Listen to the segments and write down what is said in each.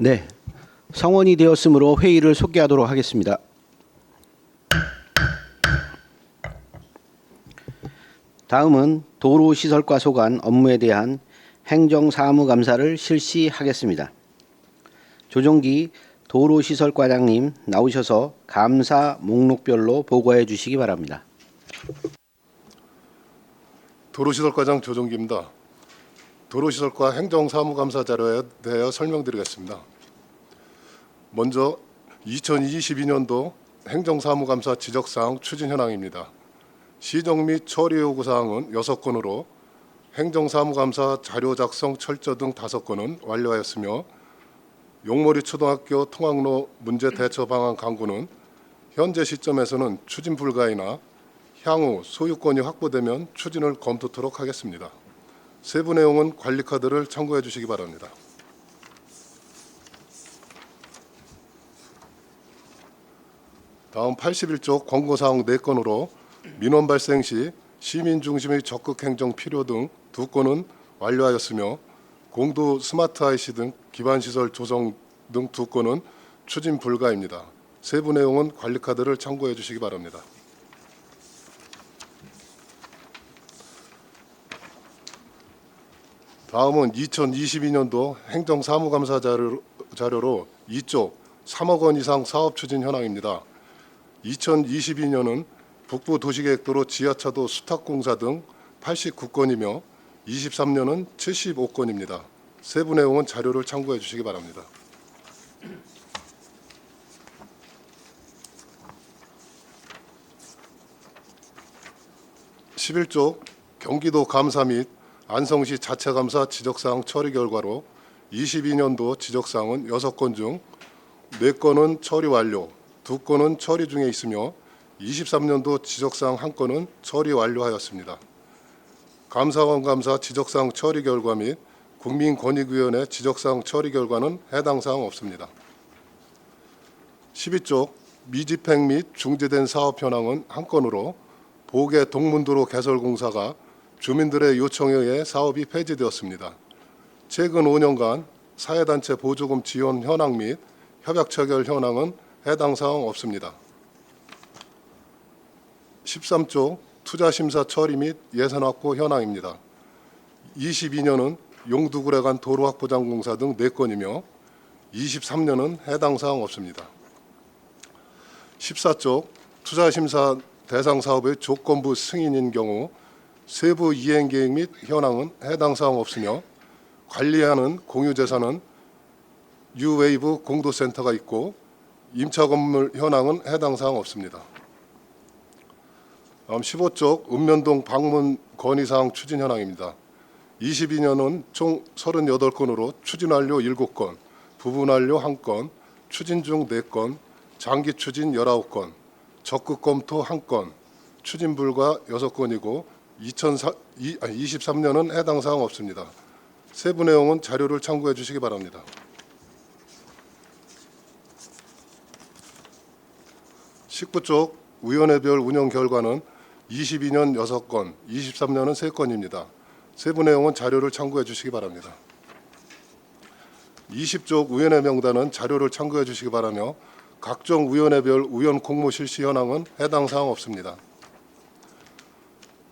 네, 성원이 되었으므로 회의를 속개하도록 하겠습니다. 다음은 도로시설과 소관 업무에 대한 행정사무감사를 실시하겠습니다. 조정기 도로시설과장님 나오셔서 감사 목록별로 보고해 주시기 바랍니다. 도로시설과장 조정기입니다. 도로시설과 행정사무감사 자료에 대하여 설명드리겠습니다. 먼저 2022년도 행정사무감사 지적사항 추진 현황입니다. 시정 및 처리 요구사항은 6건으로 행정사무감사 자료 작성 철저 등 5건은 완료하였으며 용머리 초등학교 통학로 문제 대처 방안 강구는 현재 시점에서는 추진 불가이나 향후 소유권이 확보되면 추진을 검토토록 하겠습니다. 세부 내용은 관리카드를 참고해 주시기 바랍니다. 다음 81쪽 권고사항 4건으로 민원 발생 시 시민 중심의 적극 행정 필요 등 2건은 완료하였으며 공도 스마트 IC 등 기반시설 조성 등 2건은 추진 불가입니다. 세부 내용은 관리카드를 참고해 주시기 바랍니다. 다음은 2022년도 행정사무감사 자료로 2쪽 3억 원 이상 사업 추진 현황입니다. 2022년은 북부 도시계획도로 지하차도 수탁공사 등 89건이며 23년은 75건입니다. 세부 내용은 자료를 참고해 주시기 바랍니다. (11쪽) 경기도 감사 및 안성시 자체감사 지적사항 처리 결과로 22년도 지적사항은 6건 중 4건은 처리 완료, 2건은 처리 중에 있으며 23년도 지적사항 1건은 처리 완료하였습니다. 감사원 감사 지적사항 처리 결과 및 국민권익위원회 지적사항 처리 결과는 해당 사항 없습니다. 12쪽 미집행 및 중지된 사업 현황은 1건으로 보계 동문도로 개설공사가 주민들의 요청에 의해 사업이 폐지되었습니다. 최근 5년간 사회단체 보조금 지원 현황 및 협약 체결 현황은 해당 사항 없습니다. 13조 투자심사 처리 및 예산 확보 현황입니다. 22년은 용두구례간 도로확보장공사 등 4건이며 23년은 해당 사항 없습니다. 14조 투자심사 대상 사업의 조건부 승인인 경우 세부 이행 계획 및 현황은 해당 사항 없으며 관리하는 공유재산은 뉴웨이브 공도센터가 있고 임차 건물 현황은 해당 사항 없습니다. 다음 15쪽 읍면동 방문 건의사항 추진 현황입니다. 22년은 총 38건으로 추진 완료 7건, 부분 완료 1건, 추진 중 4건, 장기 추진 19건, 적극 검토 1건, 추진 불가 6건이고 23년은 해당 사항 없습니다. 세부 내용은 자료를 참고해 주시기 바랍니다. 19쪽 위원회별 운영 결과는 22년 6건, 23년은 3건입니다. 세부 내용은 자료를 참고해 주시기 바랍니다. 20쪽 위원회 명단은 자료를 참고해 주시기 바라며 각종 위원회별 위원 공모 실시 현황은 해당 사항 없습니다.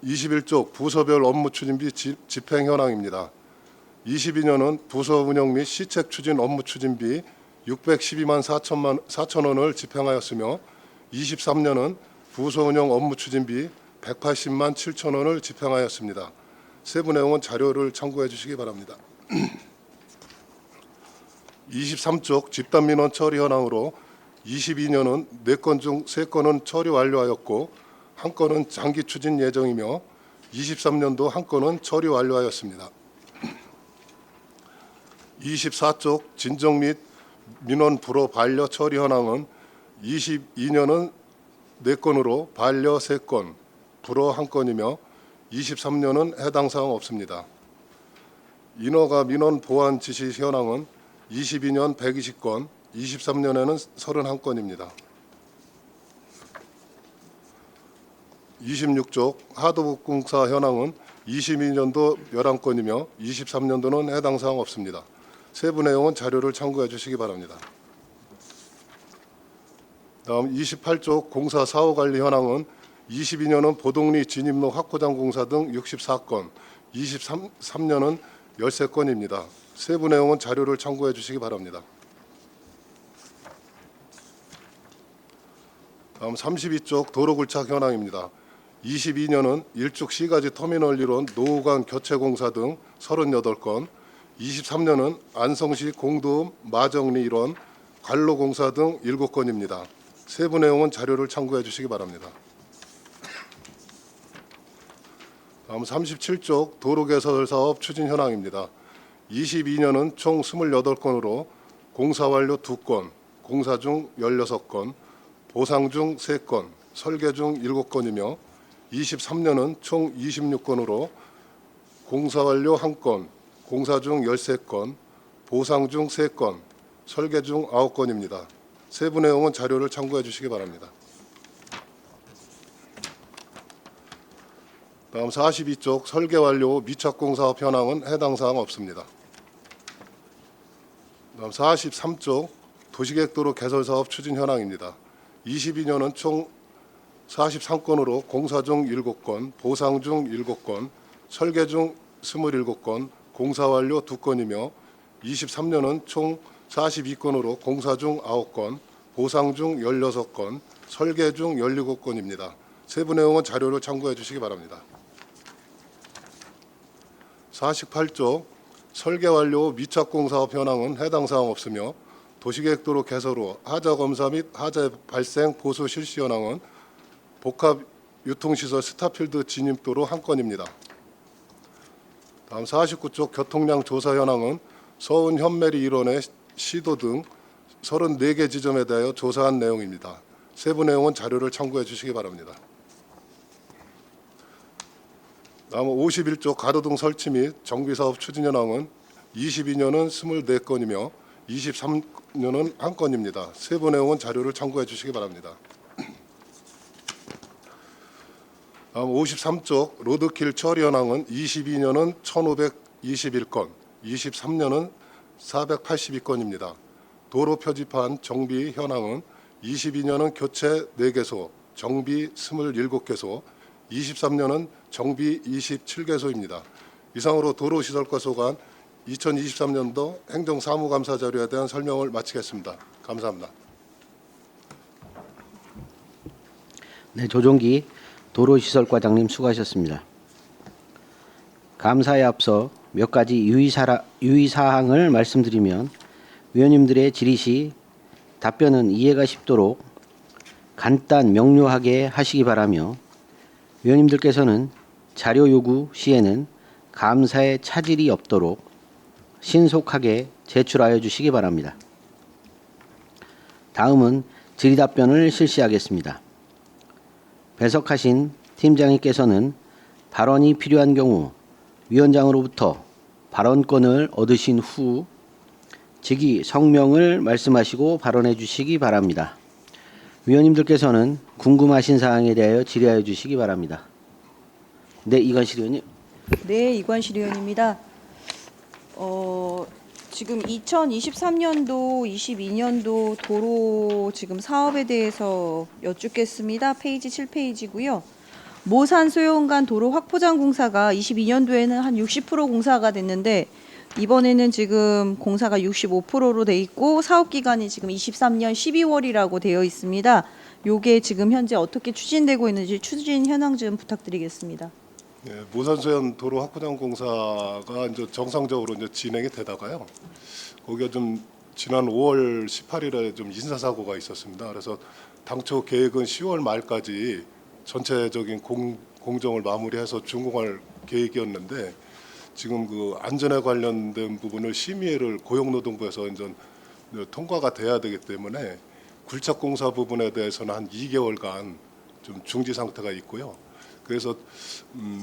21쪽 부서별 업무 추진비 집행 현황입니다. 22년은 부서 운영 및 시책 추진 업무 추진비 612만 4천 원을 집행하였으며 23년은 부서 운영 업무 추진비 180만 7천 원을 집행하였습니다. 세부 내용은 자료를 참고해 주시기 바랍니다. 23쪽 집단 민원 처리 현황으로 22년은 4건 중 3건은 처리 완료하였고 1건은 장기 추진 예정이며 23년도 1건은 처리 완료하였습니다. 24쪽 진정 및 민원 불허 반려 처리 현황은 22년은 4건으로 반려 3건, 불허 1건이며 23년은 해당 사항 없습니다. 인허가 민원 보완 지시 현황은 22년 120건, 23년에는 31건입니다. 26쪽 하도급공사 현황은 22년도 11건이며 23년도는 해당 사항 없습니다. 세부 내용은 자료를 참고해 주시기 바랍니다. 다음 28쪽 공사 사후 관리 현황은 22년은 보동리 진입로 확포장 공사 등 64건, 23년은 13건입니다. 세부 내용은 자료를 참고해 주시기 바랍니다. 다음 32쪽 도로 굴착 현황입니다. 22년은 일축 시가지 터미널 일원 노후관 교체 공사 등 38건, 23년은 안성시 공도읍 마정리 일원 관로 공사 등 7건입니다. 세부 내용은 자료를 참고해 주시기 바랍니다. 다음 37쪽 도로 개설 사업 추진 현황입니다. 22년은 총 28건으로 공사 완료 2건, 공사 중 16건, 보상 중 3건, 설계 중 7건이며 23년은 총 26건으로 공사 완료 1건, 공사 중 13건, 보상 중 3건, 설계 중 9건입니다. 세부 내용은 자료를 참고해 주시기 바랍니다. 다음 42쪽 설계 완료 미착공 사업 현황은 해당 사항 없습니다. 다음 43쪽 도시계획도로 개설 사업 추진 현황입니다. 22년은 총 43건으로 공사 중 7건, 보상 중 7건, 설계 중 27건, 공사 완료 2건이며 23년은 총 42건으로 공사 중 9건, 보상 중 16건, 설계 중 17건입니다. 세부 내용은 자료를 참고해 주시기 바랍니다. 48쪽 설계 완료 미착공 사업 현황은 해당 사항 없으며 도시계획도로 개설 후 하자 검사 및 하자 발생 보수 실시 현황은 복합 유통시설 스타필드 진입도로 1건입니다. 다음 49쪽 교통량 조사 현황은 서운 현메리 일원의 시도 등 34개 지점에 대하여 조사한 내용입니다. 세부 내용은 자료를 참고해 주시기 바랍니다. 다음 51쪽 가로등 설치 및 정비사업 추진 현황은 22년은 24건이며 23년은 1건입니다. 세부 내용은 자료를 참고해 주시기 바랍니다. 다음 53쪽 로드킬 처리 현황은 22년은 1521건, 23년은 482건입니다. 도로 표지판 정비 현황은 22년은 교체 4개소, 정비 27개소, 23년은 정비 27개소입니다. 이상으로 도로시설과 소관 2023년도 행정사무감사 자료에 대한 설명을 마치겠습니다. 감사합니다. 네, 조종기 도로시설과장님 수고하셨습니다. 감사에 앞서 몇 가지 유의사항을 말씀드리면 위원님들의 질의 시 답변은 이해가 쉽도록 간단 명료하게 하시기 바라며 위원님들께서는 자료 요구 시에는 감사에 차질이 없도록 신속하게 제출하여 주시기 바랍니다. 다음은 질의 답변을 실시하겠습니다. 배석하신 팀장님께서는 발언이 필요한 경우 위원장으로부터 발언권을 얻으신 후 직위 성명을 말씀하시고 발언해 주시기 바랍니다. 위원님들께서는 궁금하신 사항에 대하여 질의하여 주시기 바랍니다. 네, 이관실 의원님. 네, 이관실 의원입니다. 지금 2023년도, 22년도 도로 지금 사업에 대해서 여쭙겠습니다. 페이지 7페이지고요. 모산 소요원간 도로 확포장 공사가 22년도에는 한 60% 공사가 됐는데 이번에는 지금 공사가 65%로 돼 있고 사업 기간이 지금 23년 12월이라고 되어 있습니다. 요게 지금 현재 어떻게 추진되고 있는지 추진 현황 좀 부탁드리겠습니다. 네, 모산소연 도로 확포장 공사가 이제 정상적으로 이제 진행이 되다가요. 거기가 좀 지난 5월 18일에 좀 인사사고가 있었습니다. 그래서 당초 계획은 10월 말까지 전체적인 공정을 마무리해서 준공할 계획이었는데 지금 그 안전에 관련된 부분을 심의회를 고용노동부에서 이제 통과가 돼야 되기 때문에 굴착 공사 부분에 대해서는 한 2개월간 좀 중지 상태가 있고요. 그래서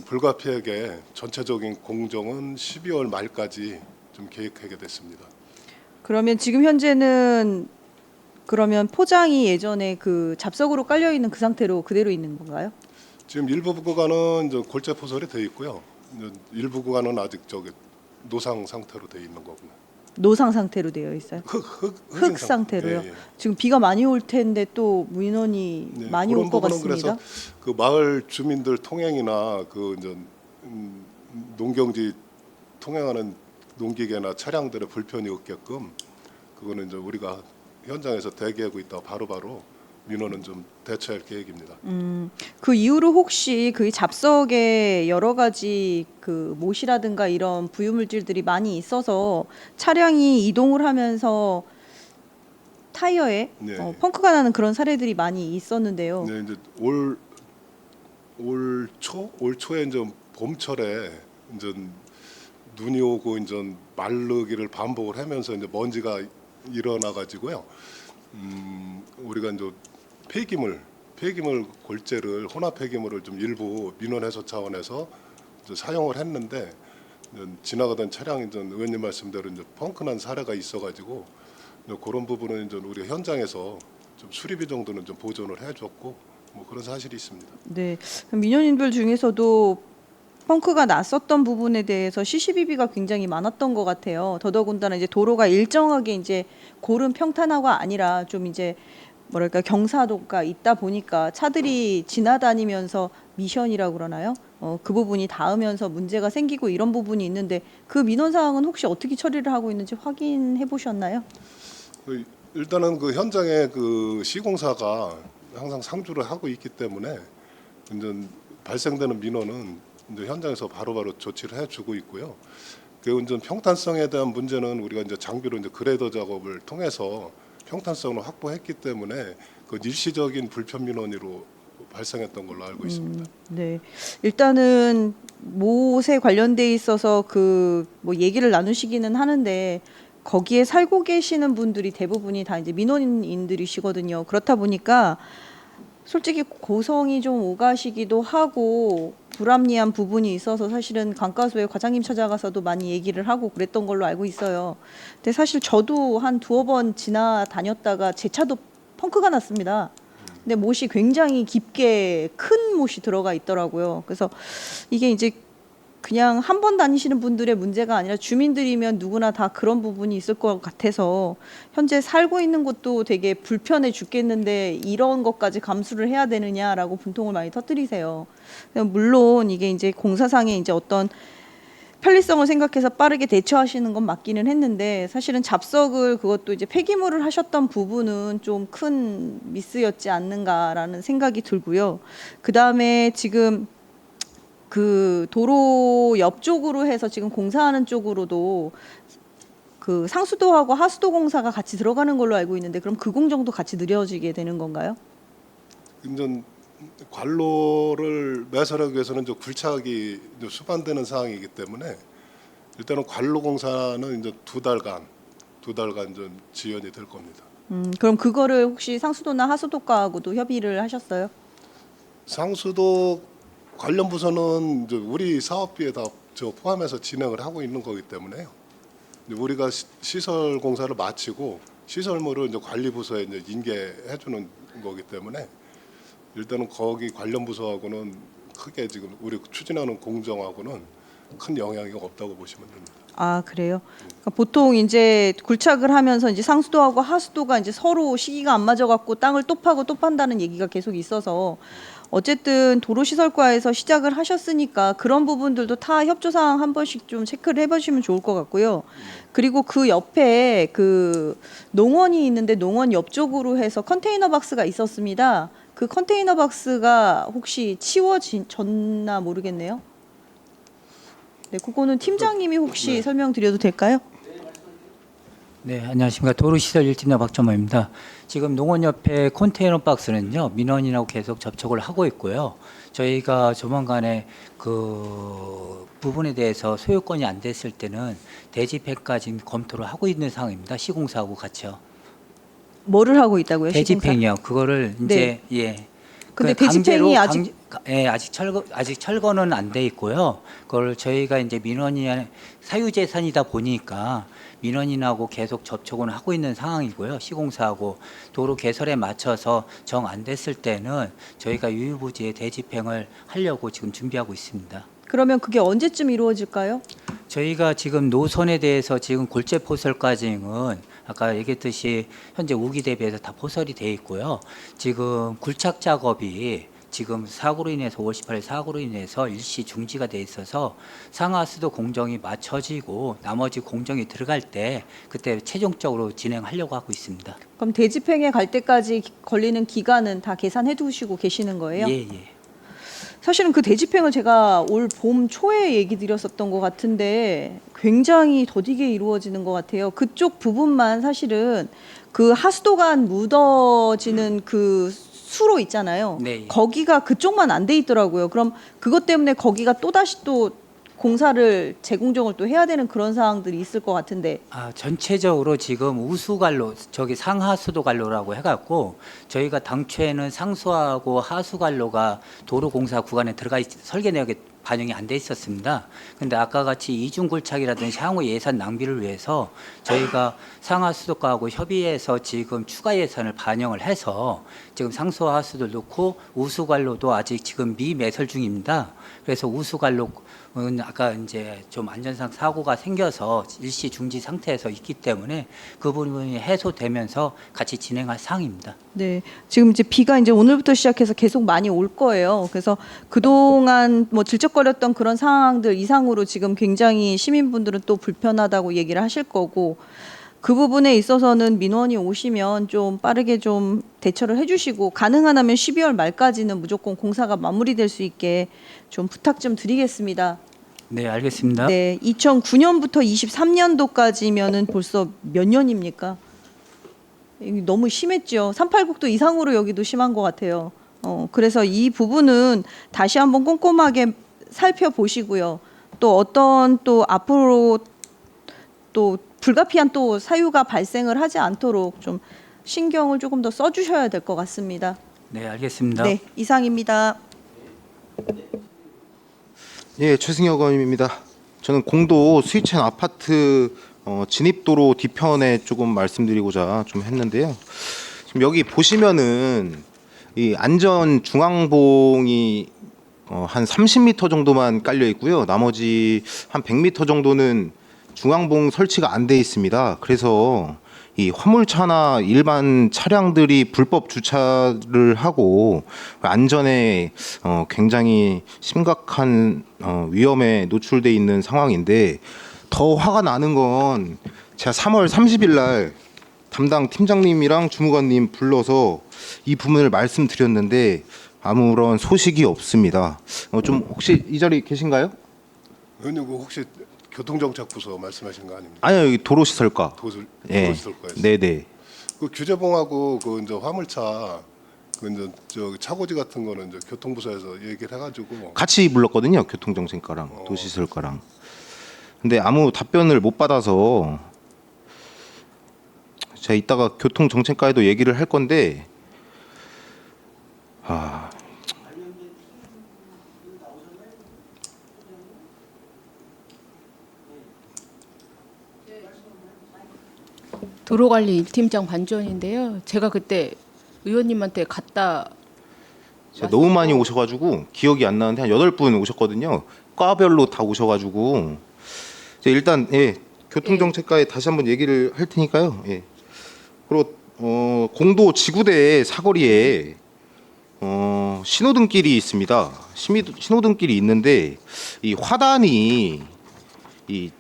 불가피하게 전체적인 공정은 12월 말까지 좀 계획하게 됐습니다. 그러면 지금 현재는 그러면 포장이 예전에 그 잡석으로 깔려 있는 그 상태로 그대로 있는 건가요? 지금 일부 구간은 이제 골재 포설이 돼 있고요. 이제 일부 구간은 아직 저기 노상 상태로 돼 있는 거고요. 노상 상태로 되어 있어요. 흙 상태로요. 예, 예. 지금 비가 많이 올 텐데 또 민원이 네, 많이 그런 올 것 부분은 같습니다. 그래서 그 마을 주민들 통행이나 그 이제 농경지 통행하는 농기계나 차량들의 불편이 없게끔 그거는 이제 우리가 현장에서 대기하고 있다 바로바로 민원은 좀 대처할 계획입니다. 그 이후로 혹시 그 잡석에 여러 가지 그 못이라든가 이런 부유물질들이 많이 있어서 차량이 이동을 하면서 타이어에 네. 펑크가 나는 그런 사례들이 많이 있었는데요. 네, 이제 올 초에 이제 봄철에 이제 눈이 오고 이제 마르기를 반복을 하면서 이제 먼지가 일어나 가지고요. 우리가 이제 폐기물 골재를 혼합 폐기물을 좀 일부 민원 해소 차원에서 이제 사용을 했는데 이제 지나가던 차량이 이제 의원님 말씀대로 이제 펑크난 사례가 있어가지고 그런 부분은 이제 우리 현장에서 좀 수리비 정도는 좀 보존을 해줬고 뭐 그런 사실이 있습니다. 네, 민원인들 중에서도 펑크가 났었던 부분에 대해서 시시비비가 굉장히 많았던 것 같아요. 더더군다나 이제 도로가 일정하게 이제 고른 평탄화가 아니라 좀 이제 뭐랄까 경사도가 있다 보니까 차들이 지나다니면서 미션이라고 그러나요? 그 부분이 닿으면서 문제가 생기고 이런 부분이 있는데 그 민원 사항은 혹시 어떻게 처리를 하고 있는지 확인해 보셨나요? 일단은 그 현장에 그 시공사가 항상 상주를 하고 있기 때문에 이제 발생되는 민원은 이제 현장에서 바로바로 조치를 해주고 있고요. 그 운전 평탄성에 대한 문제는 우리가 이제 장비로 이제 그레이더 작업을 통해서 평탄성을 확보했기 때문에 그 일시적인 불편 민원으로 발생했던 걸로 알고 있습니다. 네, 일단은 못에 관련돼 있어서 그 뭐 얘기를 나누시기는 하는데 거기에 살고 계시는 분들이 대부분이 다 이제 민원인들이시거든요. 그렇다 보니까 솔직히 고성이 좀 오가시기도 하고 불합리한 부분이 있어서 사실은 강가소에 과장님 찾아가서도 많이 얘기를 하고 그랬던 걸로 알고 있어요. 근데 사실 저도 한 두어 번 지나다녔다가 제 차도 펑크가 났습니다. 근데 못이 굉장히 깊게 큰 못이 들어가 있더라고요. 그래서 이게 이제 그냥 한 번 다니시는 분들의 문제가 아니라 주민들이면 누구나 다 그런 부분이 있을 것 같아서 현재 살고 있는 곳도 되게 불편해 죽겠는데 이런 것까지 감수를 해야 되느냐라고 분통을 많이 터뜨리세요. 물론 이게 이제 공사상의 이제 어떤 편리성을 생각해서 빠르게 대처하시는 건 맞기는 했는데 사실은 잡석을 그것도 이제 폐기물을 하셨던 부분은 좀 큰 미스였지 않는가라는 생각이 들고요. 그 다음에 지금 그 도로 옆쪽으로 해서 지금 공사하는 쪽으로도 그 상수도하고 하수도 공사가 같이 들어가는 걸로 알고 있는데 그럼 그 공정도 같이 느려지게 되는 건가요? 이제 관로를 매설하기 위해서는 이제 굴착이 이제 수반되는 사항이기 때문에 일단은 관로 공사는 이제 두 달간 좀 지연이 될 겁니다. 그럼 그거를 혹시 상수도나 하수도과하고도 협의를 하셨어요? 상수도 관련 부서는 이제 우리 사업비에 다 저 포함해서 진행을 하고 있는 거기 때문에요. 이제 우리가 시설 공사를 마치고 시설물을 이제 관리 부서에 이제 인계해 주는 거기 때문에 일단은 거기 관련 부서하고는 크게 지금 우리 추진하는 공정하고는 큰 영향이 없다고 보시면 됩니다. 아, 그래요? 그러니까 보통 이제 굴착을 하면서 이제 상수도하고 하수도가 이제 서로 시기가 안 맞아갖고 땅을 또 파고 또 판다는 얘기가 계속 있어서 어쨌든 도로시설과에서 시작을 하셨으니까 그런 부분들도 타 협조사항 한 번씩 좀 체크를 해보시면 좋을 것 같고요. 그리고 그 옆에 그 농원이 있는데 농원 옆쪽으로 해서 컨테이너 박스가 있었습니다. 그 컨테이너 박스가 혹시 치워졌나 모르겠네요. 네, 그거는 팀장님이 혹시 설명드려도 될까요? 네, 안녕하십니까. 도로시설 1팀장 박정모입니다. 지금 농원 옆에 컨테이너 박스는요, 민원인하고 계속 접촉을 하고 있고요. 저희가 조만간에 그 부분에 대해서 소유권이 안 됐을 때는 대집행까지 검토를 하고 있는 상황입니다. 시공사하고 같이요. 뭐를 하고 있다고요? 시공사? 대집행이요. 그거를 이제 예. 근데 그 대집행이 아직 예, 아직 철거는 안 돼 있고요. 그걸 저희가 이제 민원이 사유재산이다 보니까 민원인하고 계속 접촉은 하고 있는 상황이고요. 시공사하고 도로 개설에 맞춰서 정 안 됐을 때는 저희가 유유부지에 대집행을 하려고 지금 준비하고 있습니다. 그러면 그게 언제쯤 이루어질까요? 저희가 지금 노선에 대해서 지금 골재 포설까지는 아까 얘기했듯이 현재 우기 대비해서 다 포설이 돼 있고요. 지금 굴착 작업이 지금 사고로 인해서 5월 18일 사고로 인해서 일시 중지가 돼 있어서 상하수도 공정이 맞춰지고 나머지 공정이 들어갈 때 그때 최종적으로 진행하려고 하고 있습니다. 그럼 대집행에 갈 때까지 걸리는 기간은 다 계산해 두시고 계시는 거예요? 예, 예. 사실은 그 대집행을 제가 올 봄 초에 얘기 드렸었던 것 같은데 굉장히 더디게 이루어지는 것 같아요. 그쪽 부분만 사실은 그 하수도가 묻어지는 그 수로 있잖아요. 네. 거기가 그쪽만 안 돼 있더라고요. 그럼 그것 때문에 거기가 또다시 또 공사를 재공정을 또 해야 되는 그런 상황들이 있을 것 같은데. 전체적으로 지금 우수관로, 저기 상하수도관로라고 해갖고 저희가 당초에는 상수하고 하수관로가 도로공사 구간에 들어가 설계 내역에 반영이 안 돼 있었습니다. 근데 아까 같이 이중굴착이라든지 향후 예산 낭비를 위해서 저희가 상하수도과하고 협의해서 지금 추가 예산을 반영을 해서 지금 상수와 하수도 넣고 우수관로도 아직 지금 미매설 중입니다. 그래서 우수관로 아까 이제 좀 안전상 사고가 생겨서 일시 중지 상태에서 있기 때문에 그 부분이 해소되면서 같이 진행할 사항입니다. 네, 지금 이제 비가 이제 오늘부터 시작해서 계속 많이 올 거예요. 그래서 그동안 뭐 질적거렸던 그런 상황들 이상으로 지금 굉장히 시민분들은 또 불편하다고 얘기를 하실 거고, 그 부분에 있어서는 민원이 오시면 좀 빠르게 좀 대처를 해주시고 가능하다면 12월 말까지는 무조건 공사가 마무리될 수 있게 좀 부탁 좀 드리겠습니다. 네, 알겠습니다. 네, 2009년부터 23년도까지면은 벌써 몇 년입니까? 이게 너무 심했죠. 386도 이상으로 여기도 심한 것 같아요. 그래서 이 부분은 다시 한번 꼼꼼하게 살펴보시고요. 또 어떤 또 앞으로 또 불가피한 또 사유가 발생을 하지 않도록 좀 신경을 조금 더 써주셔야 될 것 같습니다. 네, 알겠습니다. 네, 이상입니다. 예, 최승혁 의원입니다. 저는 공도 스위첸 아파트 진입도로 뒤편에 조금 말씀드리고자 좀 했는데요. 지금 여기 보시면은 이 안전 중앙봉이 한 30m 정도만 깔려 있고요. 나머지 한 100m 정도는 중앙봉 설치가 안 돼 있습니다. 그래서 이 화물차나 일반 차량들이 불법 주차를 하고 안전에 굉장히 심각한 위험에 노출돼 있는 상황인데, 더 화가 나는 건 제가 3월 30일 날 담당 팀장님이랑 주무관님 불러서 이 부분을 말씀드렸는데 아무런 소식이 없습니다. 좀 혹시 이 자리 계신가요? 의원님 그 혹시 교통정착부서 말씀하시는 거 아닙니까? 아니요, 여기 도로시설과. 도시설과에서. 네네. 그 규제봉하고 그 이제 화물차 그 이제 저 차고지 같은 거는 이제 교통부서에서 얘기를 해가지고 같이 불렀거든요. 교통정책과랑 도시시설과랑. 근데 아무 답변을 못 받아서 제가 이따가 교통정책과에도 얘기를 할 건데, 도로관리 1팀장 반주원인데요. 제가 그때 의원님한테 갔다 제가 너무 많이 오셔가지고 기억이 안 나는데 한 8분 오셨거든요. 과별로 다 오셔가지고 제가 일단 교통정책과에 다시 한번 얘기를 할 테니까요. 예. 그리고 공도 지구대 사거리에 신호등길이 있습니다. 신호등길이 있는데 이 화단이 이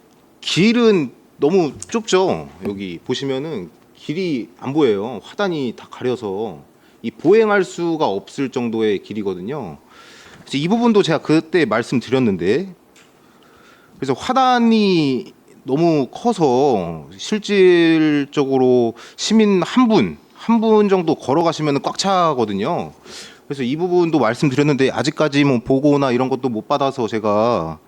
길은 너무 좁죠. 여기 보시면은 길이 안 보여요. 화단이 다 가려서 이 보행할 수가 없을 정도의 길이거든요. 그래서 이 부분도 제가 그때 말씀드렸는데, 그래서 화단이 너무 커서 실질적으로 시민 한 분 정도 걸어가시면 꽉 차거든요. 그래서 이 부분도 말씀드렸는데 아직까지 뭐 보고나 이런 것도 못 받아서 제가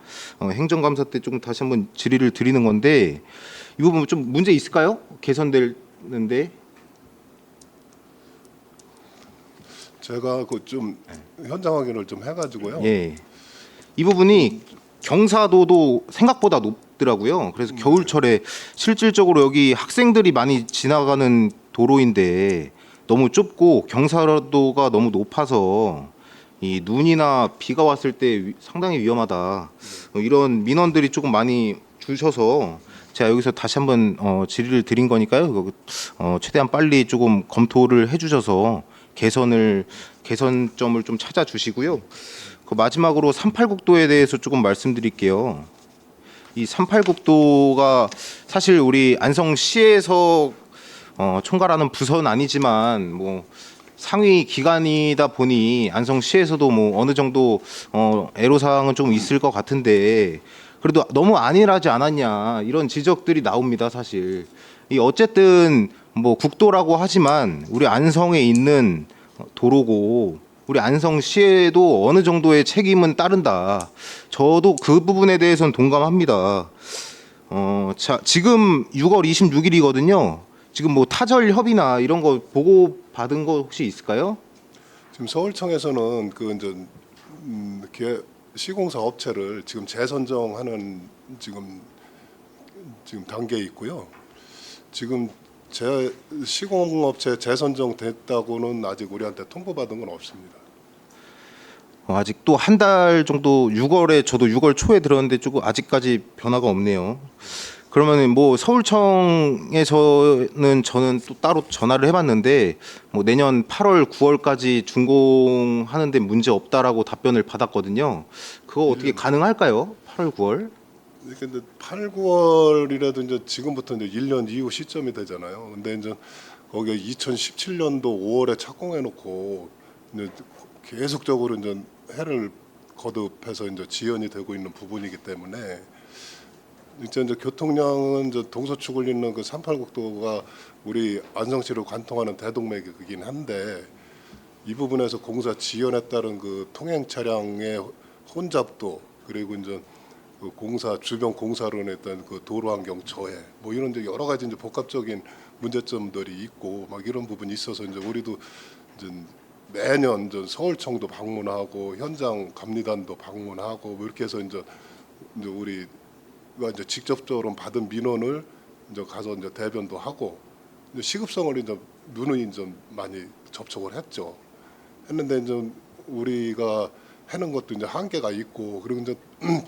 행정감사 때 조금 다시 한번 질의를 드리는 건데, 이 부분 좀 문제 있을까요? 개선되는데. 제가 그 좀 현장 확인을 좀 해가지고요. 예. 이 부분이 경사도도 생각보다 높더라고요. 그래서 겨울철에 실질적으로 여기 학생들이 많이 지나가는 도로인데 너무 좁고 경사도가 너무 높아서 이 눈이나 비가 왔을 때 상당히 위험하다, 이런 민원들이 조금 많이 주셔서 제가 여기서 다시 한번 질의를 드린 거니까요. 최대한 빨리 조금 검토를 해주셔서 개선점을 좀 찾아주시고요. 그 마지막으로 38국도에 대해서 조금 말씀드릴게요. 이 38국도가 사실 우리 안성시에서 총괄하는 부서는 아니지만 뭐 상위 기관이다 보니 안성시에서도 뭐 어느 정도 애로사항은 좀 있을 것 같은데 그래도 너무 안일하지 않았냐 이런 지적들이 나옵니다. 사실 이 어쨌든 뭐 국도라고 하지만 우리 안성에 있는 도로고 우리 안성시에도 어느 정도의 책임은 따른다. 저도 그 부분에 대해서는 동감합니다. 자, 지금 6월 26일이거든요. 지금 뭐 타절 협의나 이런 거 보고 받은 거 혹시 있을까요? 지금 서울청에서는 그 이제 시공사 업체를 지금 재선정하는 지금 단계에 있고요. 지금 시공업체 재선정 됐다고는 아직 우리한테 통보받은 건 없습니다. 아직 또 한 달 정도 6월에 저도 6월 초에 들었는데 조금 아직까지 변화가 없네요. 그러면 뭐 서울청에서는 저는 또 따로 전화를 해봤는데 뭐 내년 8월 9월까지 준공하는데 문제 없다라고 답변을 받았거든요. 그거 어떻게 가능할까요? 8월 9월? 근데 8, 9월이라도 이제 지금부터 이제 1년 이후 시점이 되잖아요. 근데 이제 거기 2017년도 5월에 착공해놓고 이제 계속적으로 이제 해를 거듭해서 이제 지연이 되고 있는 부분이기 때문에 이제 교통량은 이제 동서축을 잇는 그 38국도가 우리 안성시를 관통하는 대동맥이긴 한데 이 부분에서 공사 지연에 따른 그 통행 차량의 혼잡도 그리고 이제 그 공사 주변 공사로 인했던 그 도로 환경 저해 뭐 이런 이제 여러 가지 이제 복합적인 문제점들이 있고 막 이런 부분이 있어서 이제 우리도 이제 매년 이제 서울청도 방문하고 현장 감리단도 방문하고 뭐 이렇게 해서 이제 우리가 이제 직접적으로 받은 민원을 이제 가서 이제 대변도 하고 이제 시급성을 이제 누누이 좀 많이 접촉을 했는데 이제 우리가 하는 것도 이제 한계가 있고 그리고 이제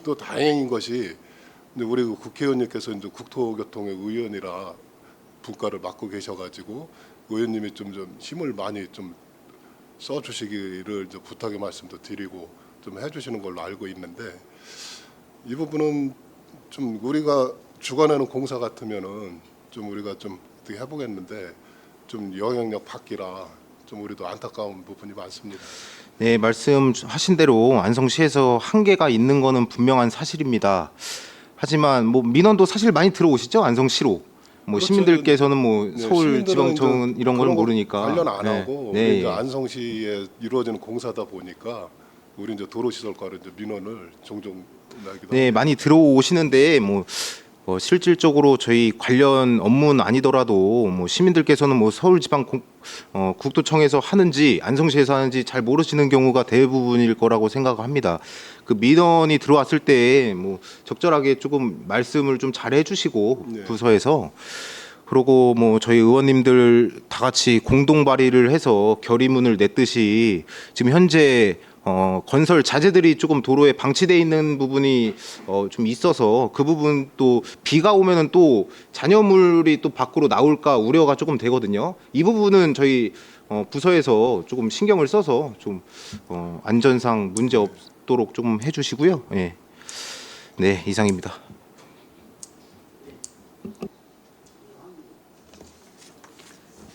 또 다행인 것이 이제 우리 국회의원님께서 이제 국토교통의 의원이라 분과를 맡고 계셔가지고 의원님이 좀 힘을 많이 좀 써주시기를 이제 부탁의 말씀도 드리고 좀 해주시는 걸로 알고 있는데 이 부분은 좀 우리가 주관하는 공사 같으면은 좀 우리가 좀 어떻게 해보겠는데 좀 영향력 밖이라 좀 우리도 안타까운 부분이 많습니다. 네, 말씀하신 대로 안성시에서 한계가 있는 거는 분명한 사실입니다. 하지만 뭐 민원도 사실 많이 들어오시죠? 안성시로. 뭐 그렇죠. 시민들께서는 뭐 네, 서울지방청 이런 걸 그런 거 모르니까 관련 안 네. 하고 네. 우리 이제 안성시에 이루어지는 공사다 보니까 우리 이제 도로시설과로 이제 민원을 종종 나기도 네, 합니다. 많이 들어오시는데 뭐 실질적으로 저희 관련 업무는 아니더라도 뭐 시민들께서는 뭐 국토청에서 하는지 안성시에서 하는지 잘 모르시는 경우가 대부분일 거라고 생각합니다. 그 민원이 들어왔을 때 뭐 적절하게 조금 말씀을 좀 잘 해주시고 네. 부서에서 그리고 뭐 저희 의원님들 다 같이 공동 발의를 해서 결의문을 냈듯이 지금 현재 건설 자재들이 조금 도로에 방치돼 있는 부분이 좀 있어서 그 부분 또 비가 오면은 또 잔여물이 또 밖으로 나올까 우려가 조금 되거든요. 이 부분은 저희 부서에서 조금 신경을 써서 좀 안전상 문제 없도록 좀 해주시고요. 예. 네, 이상입니다.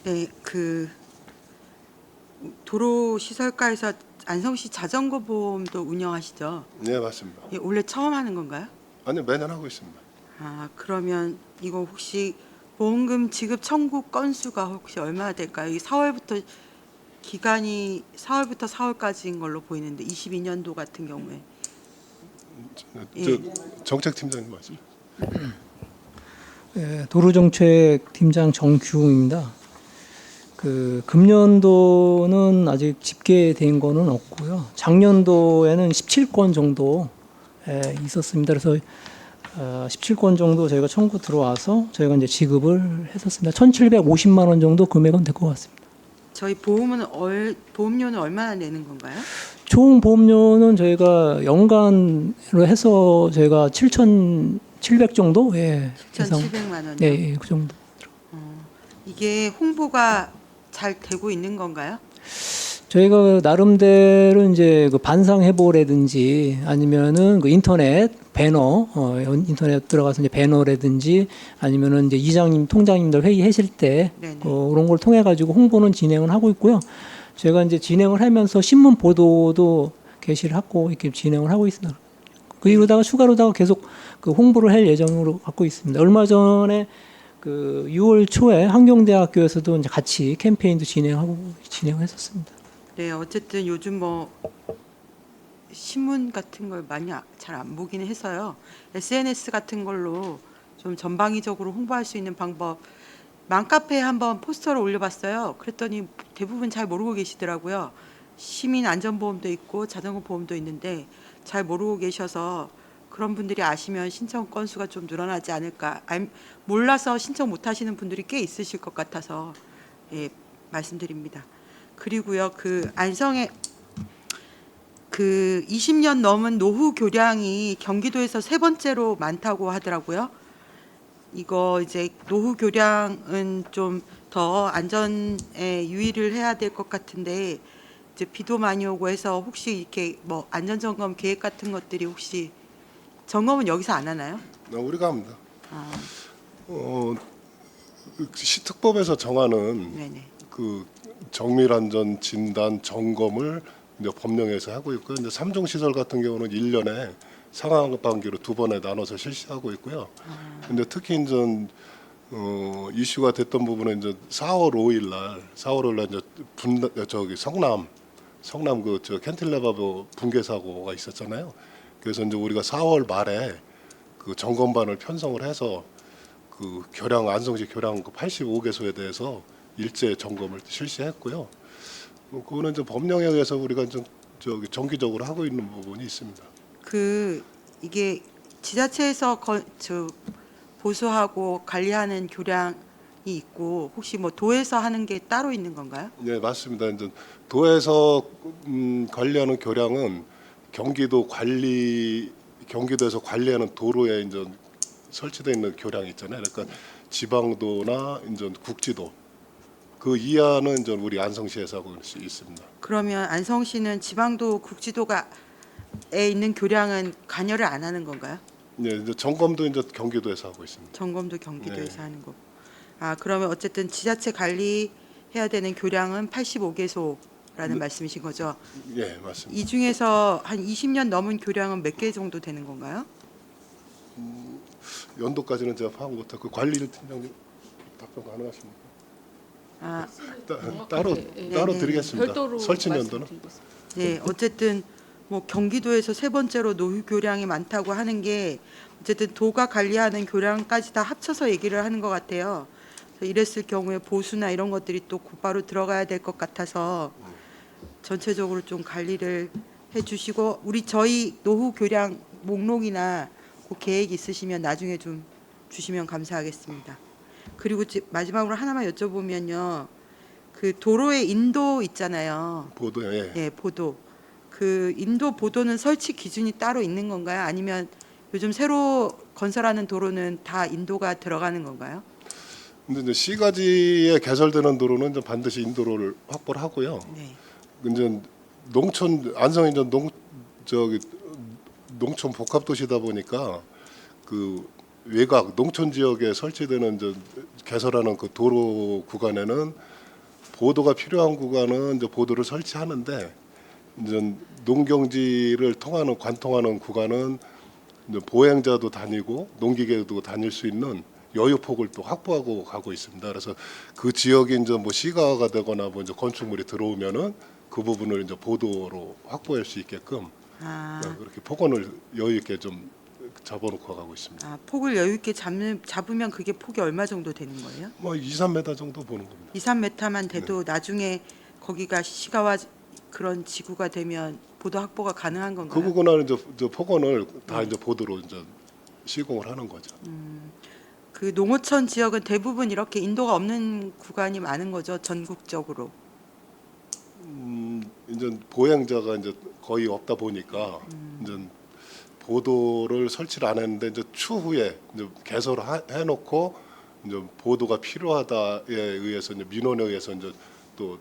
네, 그 도로시설과에서 안성시 자전거 보험도 운영하시죠? 네, 맞습니다. 예, 원래 처음 하는 건가요? 아니요, 매년 하고 있습니다. 아, 그러면 이거 혹시 보험금 지급 청구 건수가 혹시 얼마나 될까요? 이 4월부터 기간이 4월부터 4월까지인 걸로 보이는데 22년도 같은 경우에 저 정책팀장님 말씀. 예, 도로정책팀장 정규웅입니다. 그 금년도는 아직 집계된 거는 없고요. 작년도에는 17건 정도 있었습니다. 그래서 17건 정도 저희가 청구 들어와서 저희가 이제 지급을 했었습니다. 1,750만 원 정도 금액은 될 것 같습니다. 저희 보험료는 얼마나 내는 건가요? 총 보험료는 저희가 연간으로 해서 저희가 7천 700 정도? 예. 예상. 7,700만 원이요. 네, 예, 그 정도. 이게 홍보가 잘 되고 있는 건가요? 저희가 나름대로 이제 그 반상 해보라든지 아니면은 그 인터넷 배너, 인터넷 들어가서 이제 배너라든지 아니면은 이제 이장님, 통장님들 회의하실 때 네네. 그런 걸 통해 가지고 홍보는 진행을 하고 있고요. 제가 이제 진행을 하면서 신문 보도도 게시를 하고 이렇게 진행을 하고 있습니다. 그 이후로다가 추가로다가 계속 그 홍보를 할 예정으로 갖고 있습니다. 얼마 전에 그 6월 초에 한경대학교에서도 이제 같이 캠페인도 진행했었습니다. 네, 어쨌든 요즘 뭐 신문 같은 걸 많이 잘 안 보기는 해서요. SNS 같은 걸로 좀 전방위적으로 홍보할 수 있는 방법. 맘카페에 한번 포스터를 올려봤어요. 그랬더니 대부분 잘 모르고 계시더라고요. 시민 안전보험도 있고 자전거 보험도 있는데 잘 모르고 계셔서 그런 분들이 아시면 신청 건수가 좀 늘어나지 않을까. 몰라서 신청 못 하시는 분들이 꽤 있으실 것 같아서 예, 말씀드립니다. 그리고요, 그 안성에 그 20년 넘은 노후 교량이 경기도에서 세 번째로 많다고 하더라고요. 이거 이제 노후 교량은 좀 더 안전에 유의를 해야 될 것 같은데 이제 비도 많이 오고 해서 혹시 이렇게 뭐 안전 점검 계획 같은 것들이 혹시 점검은 여기서 안 하나요? 우리가 합니다. 아, 시특법에서 정하는 네네. 그 정밀안전 진단 점검을 이제 법령에서 하고 있고요. 이제 3종 시설 같은 경우는 1년에 상하반기로 2번에 나눠서 실시하고 있고요. 근데 특히 이제 이슈가 됐던 부분은 이제 4월 5일 날 이제 성남 그 저 캔틸레바보 붕괴 사고가 있었잖아요. 그래서 이제 우리가 4월 말에 그 점검반을 편성을 해서 그 교량 안성시 교량 85개소에 대해서 일제 점검을 실시했고요. 그거는 이제 법령에 의해서 우리가 좀 정기적으로 하고 있는 부분이 있습니다. 그 이게 지자체에서 보수하고 관리하는 교량이 있고 혹시 뭐 도에서 하는 게 따로 있는 건가요? 네, 맞습니다. 이제 도에서 관리하는 교량은 경기도에서 관리하는 도로에 이제 설치되어 있는 교량이 있잖아요. 그러니까 지방도나 이제 국지도 그 이하는 이제 우리 안성시에서 하고 있습니다. 그러면 안성시는 지방도 국지도가에 있는 교량은 관여를 안 하는 건가요? 네, 이제 점검도 이제 경기도에서 하고 있습니다. 점검도 경기도에서 네. 하는 거고. 아, 그러면 어쨌든 지자체 관리해야 되는 교량은 85개소라는 말씀이신 거죠? 예, 맞습니다. 이 중에서 한 20년 넘은 교량은 몇 개 정도 되는 건가요? 연도까지는 제가 파악 못하고 그 관리를 팀장님 답변 가능하십니까? 아, 따로 네. 드리겠습니다. 별도로 설치 연도는 말씀드리겠습니다. 네, 어쨌든 뭐 경기도에서 세 번째로 노후 교량이 많다고 하는 게 어쨌든 도가 관리하는 교량까지 다 합쳐서 얘기를 하는 것 같아요. 그래서 이랬을 경우에 보수나 이런 것들이 또 곧바로 들어가야 될 것 같아서 전체적으로 좀 관리를 해주시고 저희 노후 교량 목록이나 그 계획 있으시면 나중에 좀 주시면 감사하겠습니다. 그리고 마지막으로 하나만 여쭤보면요, 그 도로의 인도 있잖아요. 보도요. 예. 예, 보도. 그 인도 보도는 설치 기준이 따로 있는 건가요? 아니면 요즘 새로 건설하는 도로는 다 인도가 들어가는 건가요? 근데 이제 시가지에 개설되는 도로는 이제 반드시 인도로를 확보를 하고요. 네. 이제 안성이 이제 농촌 복합 도시다 보니까 그 외곽 농촌 지역에 설치되는 이제 개설하는 그 도로 구간에는 보도가 필요한 구간은 이제 보도를 설치하는데 이제 농경지를 관통하는 구간은 이제 보행자도 다니고 농기계도 다닐 수 있는 여유폭을 또 확보하고 가고 있습니다. 그래서 그 지역이 이제 뭐 시가가 되거나 뭐 이제 건축물이 들어오면은 그 부분을 이제 보도로 확보할 수 있게끔 아, 그렇게 폭언을 여유 있게 좀 잡아놓고 가고 있습니다. 아, 폭을 여유 있게 잡으면 그게 폭이 얼마 정도 되는 거예요? 뭐 2, 3m 정도 보는 겁니다. 2, 3m만 돼도 나중에 거기가 시가와 그런 지구가 되면 보도 확보가 가능한 그 건가요? 부분은 이제 폭언을 다 이제 보도로 이제 시공을 하는 거죠. 그 농어촌 지역은 대부분 이렇게 인도가 없는 구간이 많은 거죠, 전국적으로. 이제 보행자가 이제 거의 없다 보니까 이제 보도를 설치를 안 했는데 이제 추후에 이제 개설을 해놓고 이제 보도가 필요하다에 의해서 이제 민원에 의해서 이제 또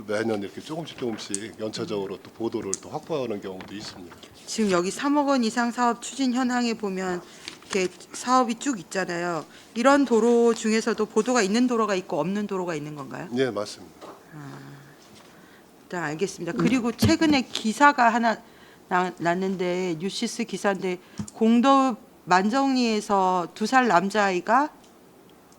매년 이렇게 조금씩 연차적으로 또 보도를 또 확보하는 경우도 있습니다. 지금 여기 3억 원 이상 사업 추진 현황에 보면 이렇게 사업이 쭉 있잖아요. 이런 도로 중에서도 보도가 있는 도로가 있고 없는 도로가 있는 건가요? 네, 맞습니다. 일단 알겠습니다. 그리고 최근에 기사가 하나 났는데 뉴시스 기사인데 공도 만정리에서 2살 남자아이가